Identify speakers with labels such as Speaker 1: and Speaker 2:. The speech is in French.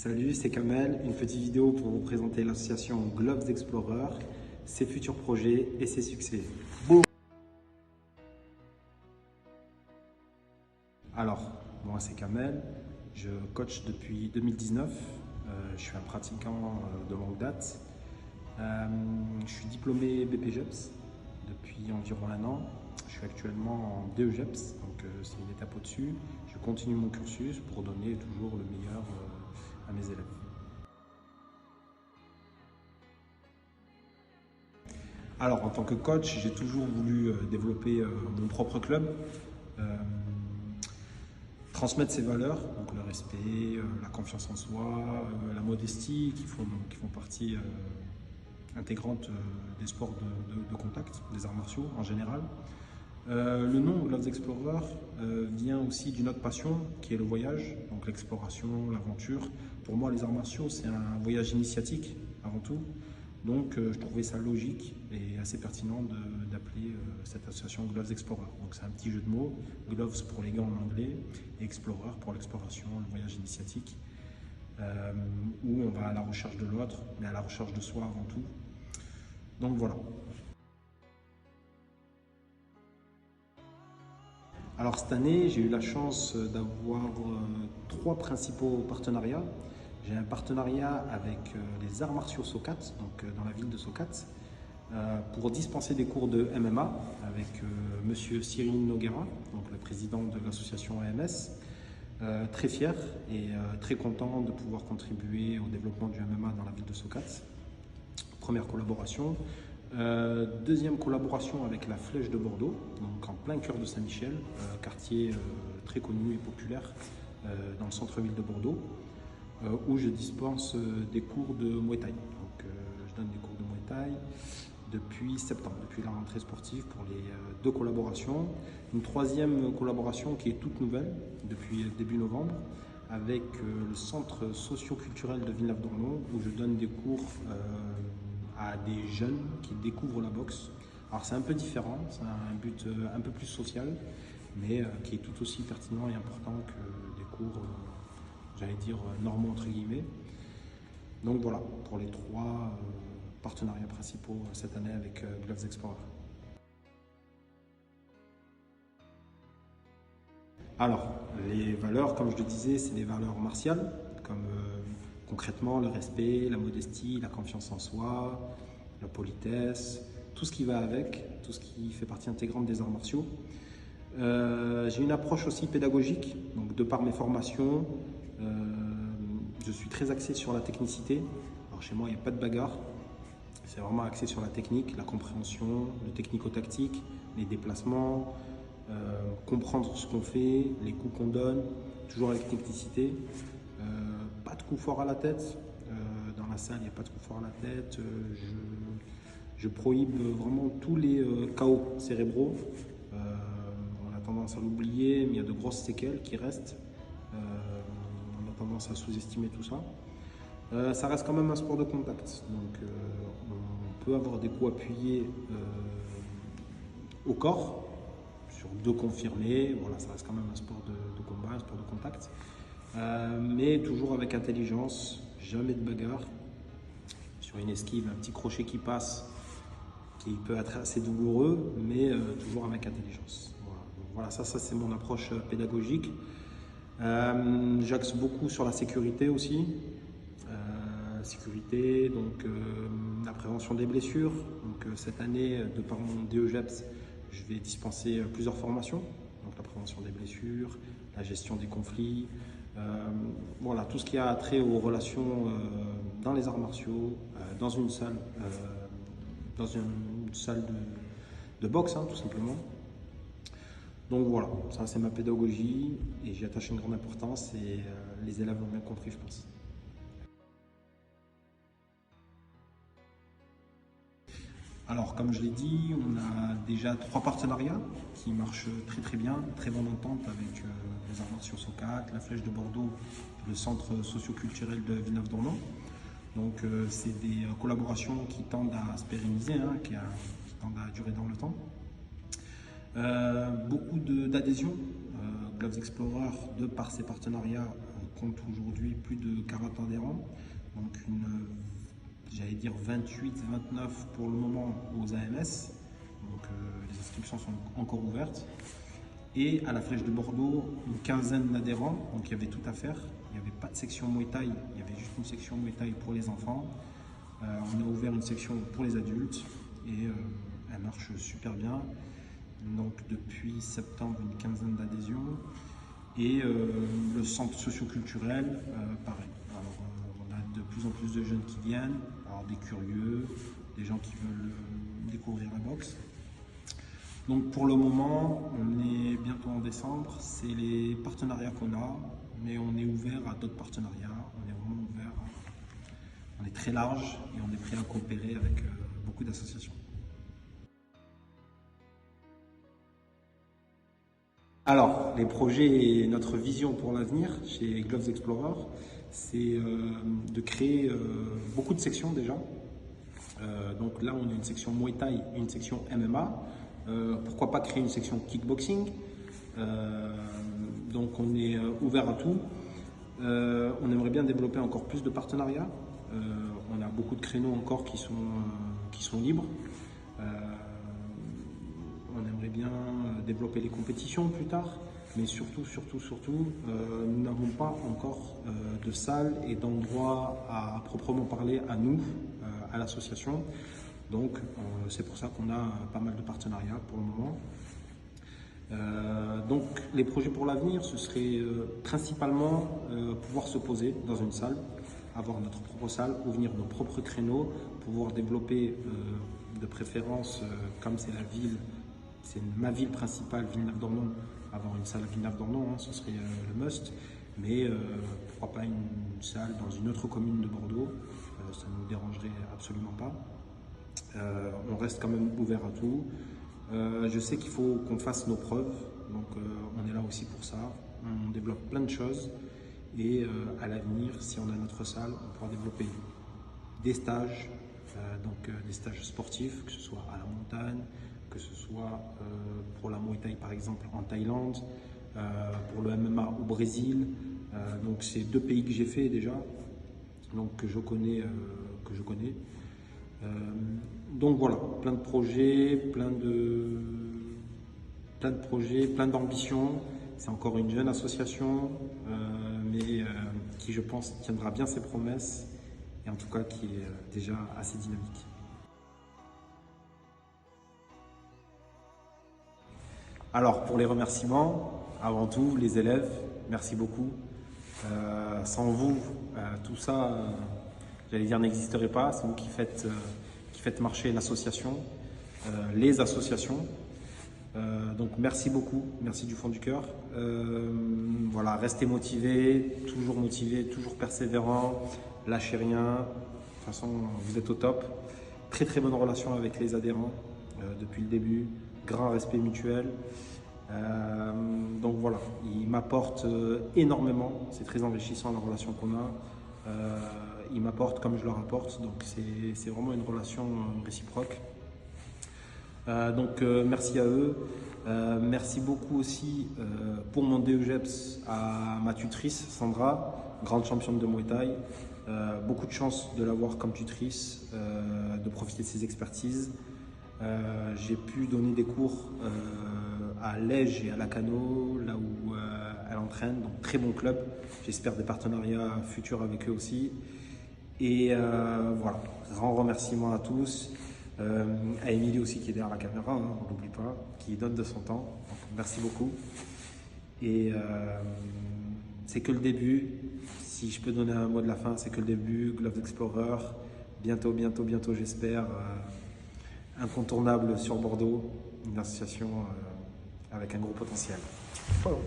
Speaker 1: Salut, c'est Kamel, une petite vidéo pour vous présenter l'association Gloves Explorer, ses futurs projets et ses succès. Boum. Alors, moi c'est Kamel, je coach depuis 2019, je suis un pratiquant de longue date. Je suis diplômé BPJEPS depuis environ un an. Je suis actuellement en DEJEPS, donc c'est une étape au-dessus. Je continue mon cursus pour donner toujours le meilleur à mes élèves. Alors, en tant que coach, j'ai toujours voulu développer mon propre club, euh, transmettre ses valeurs, donc le respect, la confiance en soi, la modestie, qui font partie intégrante des sports de contact, des arts martiaux en général. Le nom Gloves Explorer vient aussi d'une autre passion qui est le voyage, donc l'exploration, l'aventure. Pour moi, les arts martiaux, c'est un voyage initiatique avant tout. Donc, je trouvais ça logique et assez pertinent d'appeler cette association Gloves Explorer. Donc, c'est un petit jeu de mots, Gloves pour les gants en anglais et Explorer pour l'exploration, le voyage initiatique, où on va à la recherche de l'autre, mais à la recherche de soi avant tout. Donc, voilà. Alors cette année, j'ai eu la chance d'avoir trois principaux partenariats. J'ai un partenariat avec les arts martiaux Socat, donc dans la ville de Socat, pour dispenser des cours de MMA avec monsieur Cyril Noguera, donc le président de l'association AMS. Très fier et très content de pouvoir contribuer au développement du MMA dans la ville de Socat. Première collaboration. Deuxième collaboration avec la Flèche de Bordeaux, donc en plein cœur de Saint-Michel, quartier très connu et populaire dans le centre-ville de Bordeaux, où je dispense des cours de Muay Thai. Donc, je donne des cours de Muay Thai depuis septembre, depuis la rentrée sportive pour les deux collaborations. Une troisième collaboration qui est toute nouvelle depuis début novembre avec le centre socio-culturel de Villeneuve-d'Ornon où je donne des cours à des jeunes qui découvrent la boxe. Alors c'est un peu différent, c'est un but un peu plus social, mais qui est tout aussi pertinent et important que des cours, j'allais dire, normaux entre guillemets. Donc voilà, pour les trois partenariats principaux cette année avec Gloves Explorer. Alors, les valeurs, comme je le disais, c'est des valeurs martiales, comme concrètement le respect, la modestie, la confiance en soi, la politesse, tout ce qui va avec, tout ce qui fait partie intégrante des arts martiaux. J'ai une approche aussi pédagogique, donc de par mes formations, je suis très axé sur la technicité. Alors chez moi, il n'y a pas de bagarre, c'est vraiment axé sur la technique, la compréhension, le technico-tactique, les déplacements, comprendre ce qu'on fait, les coups qu'on donne, toujours avec technicité. Pas de coup fort à la tête. Dans la salle, il n'y a pas de coup fort à la tête. Je prohibe vraiment tous les chaos cérébraux. On a tendance à l'oublier, mais il y a de grosses séquelles qui restent. On a tendance à sous-estimer tout ça. Ça reste quand même un sport de contact. Donc, on peut avoir des coups appuyés au corps, sur deux confirmés. Voilà, ça reste quand même un sport de combat, un sport de contact. Mais toujours avec intelligence, jamais de bagarre. Sur une esquive, un petit crochet qui passe, qui peut être assez douloureux, mais toujours avec intelligence. Voilà, donc voilà, ça c'est mon approche pédagogique. J'axe beaucoup sur la sécurité aussi. Sécurité, donc la prévention des blessures. Donc cette année, de par mon DEJEPS, je vais dispenser plusieurs formations. Donc la prévention des blessures, la gestion des conflits, voilà, tout ce qui a trait aux relations dans les arts martiaux, dans une salle, de boxe, hein, tout simplement. Donc voilà, ça c'est ma pédagogie et j'y attache une grande importance et les élèves l'ont bien compris, je pense. Alors, comme je l'ai dit, on a déjà trois partenariats qui marchent très bien, très bonne entente avec les arts martiaux Socat, la Flèche de Bordeaux, le centre socio-culturel de Villeneuve-d'Ornon. Donc, c'est des collaborations qui tendent à se pérenniser, hein, qui tendent à durer dans le temps. Beaucoup d'adhésions. Gloves Explorer, de par ses partenariats, compte aujourd'hui plus de 40 adhérents, donc j'allais dire 28-29 pour le moment aux AMS, donc les inscriptions sont encore ouvertes. Et à la Flèche de Bordeaux, une quinzaine d'adhérents, donc il y avait tout à faire. Il n'y avait pas de section Muay Thai, il y avait juste une section Muay Thai pour les enfants. On a ouvert une section pour les adultes et elle marche super bien. Donc depuis septembre, une quinzaine d'adhésions. Et le centre socio-culturel, pareil. Alors, on a de plus en plus de jeunes qui viennent, alors des curieux, des gens qui veulent découvrir la boxe. Donc pour le moment, on est bientôt en décembre, c'est les partenariats qu'on a, mais on est ouvert à d'autres partenariats, on est vraiment ouvert, on est très large et on est prêt à coopérer avec beaucoup d'associations. Alors, les projets et notre vision pour l'avenir chez Gloves Explorer, c'est de créer beaucoup de sections déjà. Donc là, on a une section Muay Thai, une section MMA. Pourquoi pas créer une section kickboxing, donc on est ouvert à tout. On aimerait bien développer encore plus de partenariats. On a beaucoup de créneaux encore qui sont libres. On aimerait bien développer les compétitions plus tard, mais surtout, nous n'avons pas encore de salle et d'endroits à proprement parler à nous, à l'association. Donc c'est pour ça qu'on a pas mal de partenariats pour le moment. Donc les projets pour l'avenir, ce serait principalement pouvoir se poser dans une salle, avoir notre propre salle, ouvrir nos propres créneaux, pouvoir développer de préférence, comme c'est la ville, c'est ma ville principale, Villeneuve-d'Ornon, avoir une salle à Villeneuve-d'Ornon, hein, ce serait le must. Mais pourquoi pas une salle dans une autre commune de Bordeaux, ça ne nous dérangerait absolument pas. On reste quand même ouvert à tout. Je sais qu'il faut qu'on fasse nos preuves, donc on est là aussi pour ça. On développe plein de choses et à l'avenir, si on a notre salle, on pourra développer des stages, des stages sportifs, que ce soit à la montagne, que ce soit pour la Muay Thai par exemple en Thaïlande, pour le MMA au Brésil. Donc c'est 2 pays que j'ai fait déjà, donc que je connais. Donc voilà, plein de projets, plein d'ambitions. C'est encore une jeune association, mais qui je pense tiendra bien ses promesses et en tout cas qui est déjà assez dynamique. Alors pour les remerciements, avant tout les élèves, merci beaucoup. Sans vous, tout ça, j'allais dire, n'existerait pas. C'est vous qui faites marcher l'association, les associations. Donc merci beaucoup, merci du fond du cœur. Voilà, restez motivés, toujours persévérants, lâchez rien. De toute façon, vous êtes au top. Très très bonne relation avec les adhérents depuis le début, grand respect mutuel. Donc voilà, ils m'apportent énormément, c'est très enrichissant la relation qu'on a. Ils m'apportent comme je leur apporte, donc c'est vraiment une relation réciproque. Donc merci à eux. Merci beaucoup aussi pour mon DEGEPS à ma tutrice Sandra, grande championne de Muay Thai. Beaucoup de chance de l'avoir comme tutrice, de profiter de ses expertises. J'ai pu donner des cours à Lège et à Lacano, là où elle entraîne, donc très bon club. J'espère des partenariats futurs avec eux aussi. Et voilà, grand remerciement à tous. À Émilie aussi qui est derrière la caméra, hein, on n'oublie pas, qui donne de son temps. Donc, merci beaucoup. Et c'est que le début. Si je peux donner un mot de la fin, c'est que le début. Gloves Explorer, bientôt j'espère, incontournable sur Bordeaux, une association avec un gros potentiel. Voilà.